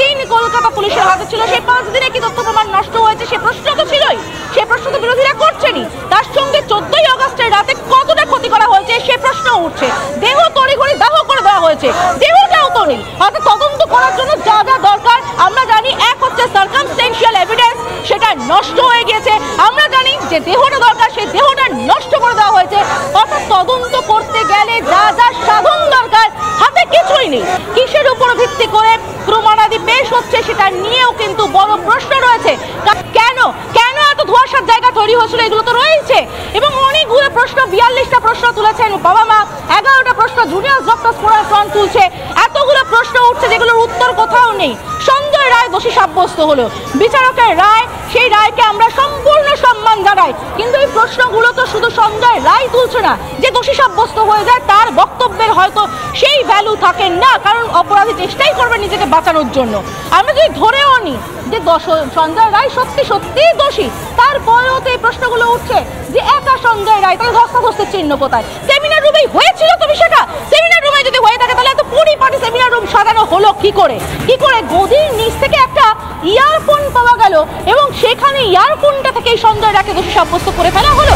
দিন কলকাতা পুলিশের হাতে ছিল, সেই 5 দিনে কি তথ্য প্রমাণ নষ্ট হয়েছে সে প্রশ্ন তো ছিলই, সে প্রশ্ন তো বিরোধীরা করছেনই। তার সঙ্গে 14ই আগস্টের রাতে কতটা ক্ষতি করা হয়েছে সে প্রশ্ন উঠছে। দেহ তড়িঘড়ি দাহ করে দেওয়া হয়েছে, দেহটাও তো নেই। অর্থাৎ তদন্ত করার জন্য যা যা দরকার আমরা জানি, এক হচ্ছে সার্কামস্টেন্সিয়াল এভিডেন্স, সেটা নষ্ট হয়ে গিয়েছে। আমরা জানি যে দেহটা দরকার, সেই দেহটা নষ্ট করে দেওয়া হয়েছে। অর্থাৎ তদন্ত করতে গেলে যা যা সাধন দরকার হাতে কিছুই নেই। কিসের উপর ভিত্তি করে প্রমাণাদি পেশ হচ্ছে সেটা নিয়েও কিন্তু বড় প্রশ্ন রয়েছে। কেন কেন এত ধোঁয়াশার জায়গা তৈরি হয়েছিল এগুলো তো রয়েছে। এবং অনেকগুলো প্রশ্ন, 42টা প্রশ্ন তুলেছেন বাবা মা, 11টা প্রশ্ন জুনিয়র ডক্টর ফ্রন্ট তুলছে। এতগুলো প্রশ্ন উঠছে যেগুলোর উত্তর কোথাও নেই। সঞ্জয় রায় দোষী সাব্যস্ত হলো, বিচারকের রায়, সেই রায়কে আমরা সম্পূর্ণ সম্মান জানাই। কিন্তু এই প্রশ্নগুলো তো শুধু সঞ্জয় রায় তুলছে না, যে দোষী সাব্যস্ত হয়ে যায় তার বক্তব্যের হয়তো সেই ভ্যালু থাকে না, কারণ অপরাধী চেষ্টাই করবে নিজেকে বাঁচানোর জন্য। আমরা যদি ধরেও নিই যে সঞ্জয় রায় সত্যি সত্যি দোষী, তারপরেও তো এই প্রশ্নগুলো উঠছে যে একা সঞ্জয় রায়, তাহলে ধস্তাধস্তির চিহ্ন কোথায়? সেমিনার রুমেই হয়েছিল তুমি সেটা? সেমিনার রুমে যদি হয়ে থাকে তাহলে এত পরিপাটি সেমিনার রুম সাজানো হলো কি করে? গদির নিচ থেকে একটা ইয়ারফোন পাওয়া গেল এবং সেখানে ইয়ারফোনটা থেকে সঞ্জয় রায়কে দোষী সাব্যস্ত করে ফেলা হলো।